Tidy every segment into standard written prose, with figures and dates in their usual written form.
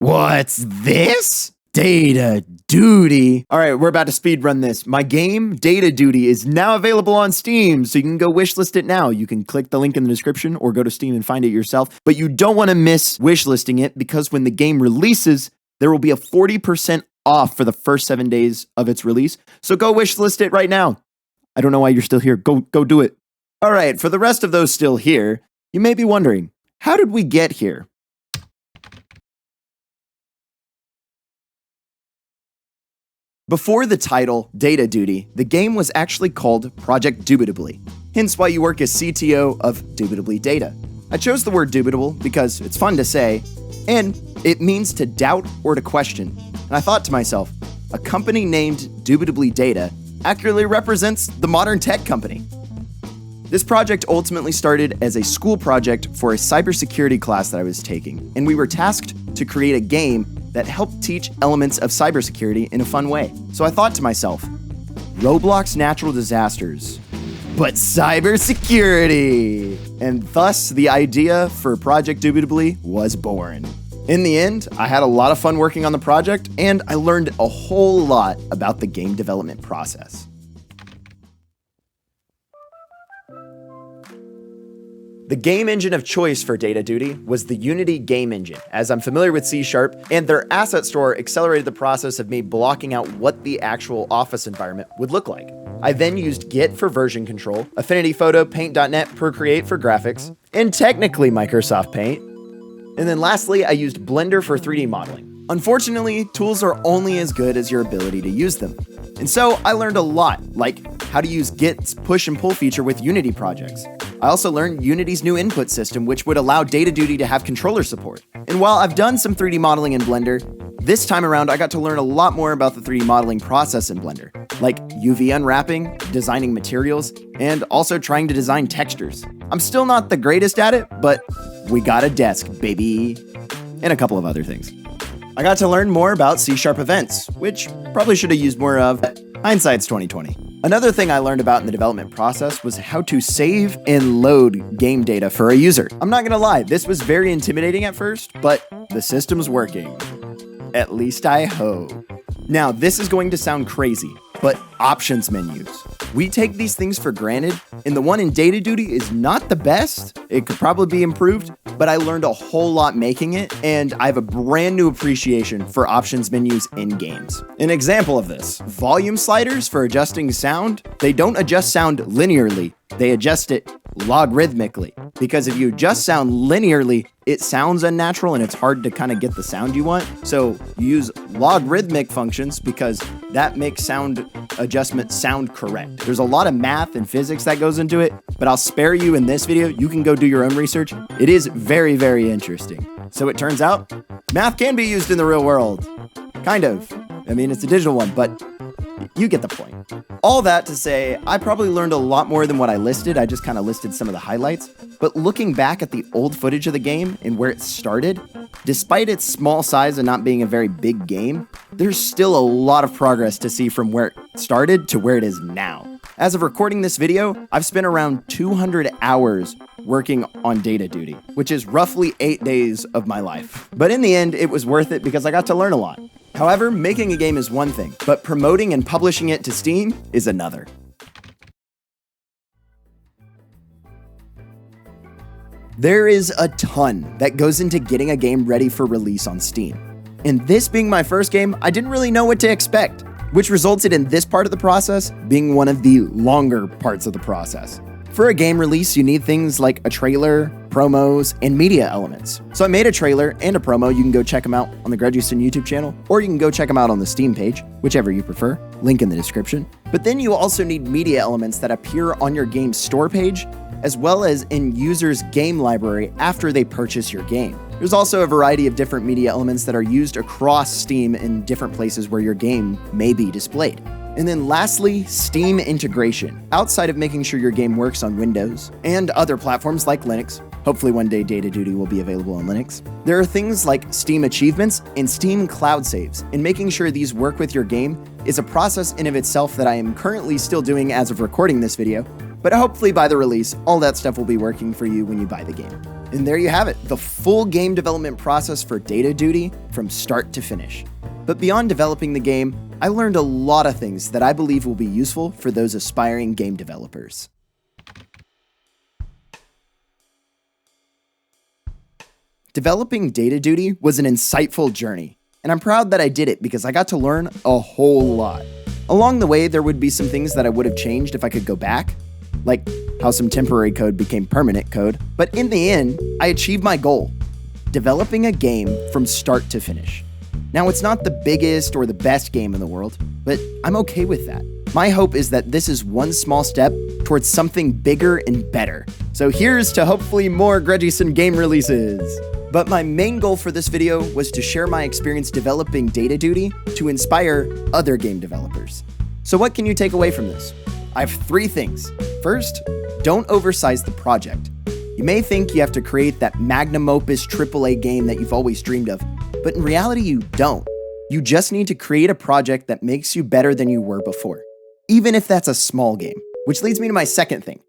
What's this? Data Duty. All right, we're about to speed run this. My game, Data Duty, is now available on Steam, so you can go wishlist it now. You can click the link in the description or go to Steam and find it yourself. But you don't want to miss wishlisting it because when the game releases, there will be a 40% off for the first 7 days of its release. So go wishlist it right now. I don't know why you're still here. Go do it. All right, for the rest of those still here, you may be wondering, how did we get here? Before the title, Data Duty, the game was actually called Project Dubitably, hence why you work as CTO of Dubitably Data. I chose the word dubitable because it's fun to say, and it means to doubt or to question. And I thought to myself, a company named Dubitably Data accurately represents the modern tech company. This project ultimately started as a school project for a cybersecurity class that I was taking, and we were tasked to create a game that helped teach elements of cybersecurity in a fun way. So I thought to myself, Roblox natural disasters, but cybersecurity! And thus the idea for Project Dubitably was born. In the end, I had a lot of fun working on the project, and I learned a whole lot about the game development process. The game engine of choice for Data Duty was the Unity game engine, as I'm familiar with C#, and their asset store accelerated the process of me blocking out what the actual office environment would look like. I then used Git for version control, Affinity Photo, Paint.net, Procreate for graphics, and technically Microsoft Paint. And then lastly, I used Blender for 3D modeling. Unfortunately, tools are only as good as your ability to use them. And so I learned a lot, like how to use Git's push and pull feature with Unity projects. I also learned Unity's new input system, which would allow Data Duty to have controller support. And while I've done some 3D modeling in Blender, this time around I got to learn a lot more about the 3D modeling process in Blender, like UV unwrapping, designing materials, and also trying to design textures. I'm still not the greatest at it, but we got a desk, baby, and a couple of other things. I got to learn more about C# events, which probably should have used more of. Hindsight's 2020. Another thing I learned about in the development process was how to save and load game data for a user. I'm not gonna lie, this was very intimidating at first, but the system's working. At least I hope. Now, this is going to sound crazy, but options menus. We take these things for granted, and the one in Data Duty is not the best. It could probably be improved, but I learned a whole lot making it, and I have a brand new appreciation for options menus in games. An example of this, volume sliders for adjusting sound, they don't adjust sound linearly, they adjust it logarithmically. Because if you adjust sound linearly, it sounds unnatural and it's hard to kind of get the sound you want. So you use logarithmic functions because that makes sound adjustment sound correct. There's a lot of math and physics that goes into it, but I'll spare you in this video. You can go do your own research. It is very, very interesting. So it turns out math can be used in the real world. Kind of. I mean, it's a digital one, but you get the point. All that to say, I probably learned a lot more than what I listed. I just kind of listed some of the highlights. But looking back at the old footage of the game and where it started, despite its small size and not being a very big game, there's still a lot of progress to see from where it started to where it is now. As of recording this video, I've spent around 200 hours working on Data Duty, which is roughly 8 days of my life. But in the end, it was worth it because I got to learn a lot. However, making a game is one thing, but promoting and publishing it to Steam is another. There is a ton that goes into getting a game ready for release on Steam. And this being my first game, I didn't really know what to expect, which resulted in this part of the process being one of the longer parts of the process. For a game release, you need things like a trailer, promos, and media elements. So I made a trailer and a promo. You can go check them out on the Grudgieson YouTube channel, or you can go check them out on the Steam page, whichever you prefer, link in the description. But then you also need media elements that appear on your game's store page, as well as in users' game library after they purchase your game. There's also a variety of different media elements that are used across Steam in different places where your game may be displayed. And then lastly, Steam integration. Outside of making sure your game works on Windows and other platforms like Linux, hopefully one day Data Duty will be available on Linux, there are things like Steam achievements and Steam cloud saves, and making sure these work with your game is a process in of itself that I am currently still doing as of recording this video, but hopefully by the release, all that stuff will be working for you when you buy the game. And there you have it, the full game development process for Data Duty from start to finish. But beyond developing the game, I learned a lot of things that I believe will be useful for those aspiring game developers. Developing Data Duty was an insightful journey, and I'm proud that I did it because I got to learn a whole lot. Along the way, there would be some things that I would have changed if I could go back, like how some temporary code became permanent code, but in the end, I achieved my goal, developing a game from start to finish. Now, it's not the biggest or the best game in the world, but I'm okay with that. My hope is that this is one small step towards something bigger and better. So here's to hopefully more Grudgieson game releases. But my main goal for this video was to share my experience developing Data Duty to inspire other game developers. So what can you take away from this? I have 3 things. First, don't oversize the project. You may think you have to create that magnum opus AAA game that you've always dreamed of, but in reality you don't. You just need to create a project that makes you better than you were before, even if that's a small game. Which leads me to my second thing.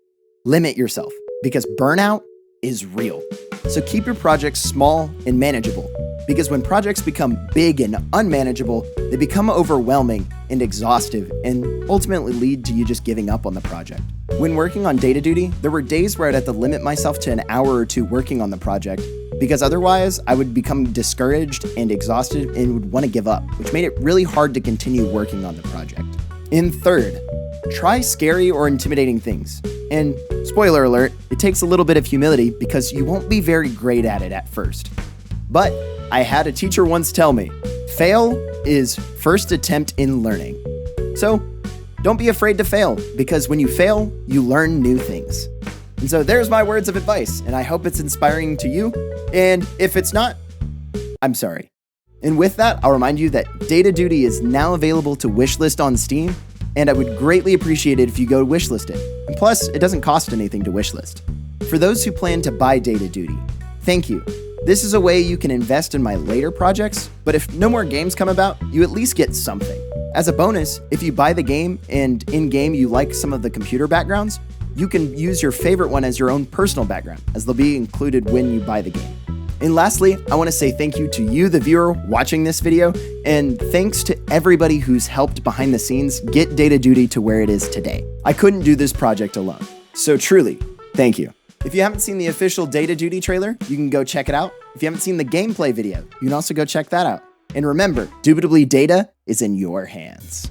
Limit yourself, because burnout is real. So keep your projects small and manageable, because when projects become big and unmanageable, they become overwhelming and exhaustive and ultimately lead to you just giving up on the project. When working on Data Duty, there were days where I'd have to limit myself to an hour or 2 working on the project, because otherwise I would become discouraged and exhausted and would want to give up, which made it really hard to continue working on the project. And third, try scary or intimidating things. And spoiler alert, it takes a little bit of humility because you won't be very great at it at first. But I had a teacher once tell me, fail is first attempt in learning. So don't be afraid to fail, because when you fail, you learn new things. And so there's my words of advice, and I hope it's inspiring to you. And if it's not, I'm sorry. And with that, I'll remind you that Data Duty is now available to wishlist on Steam, and I would greatly appreciate it if you go wishlist it. And plus, it doesn't cost anything to wishlist. For those who plan to buy Data Duty, thank you. This is a way you can invest in my later projects, but if no more games come about, you at least get something. As a bonus, if you buy the game and in-game you like some of the computer backgrounds, you can use your favorite one as your own personal background, as they'll be included when you buy the game. And lastly, I want to say thank you to you, the viewer, watching this video, and thanks to everybody who's helped behind the scenes get Data Duty to where it is today. I couldn't do this project alone. So truly, thank you. If you haven't seen the official Data Duty trailer, you can go check it out. If you haven't seen the gameplay video, you can also go check that out. And remember, Dubitably data is in your hands.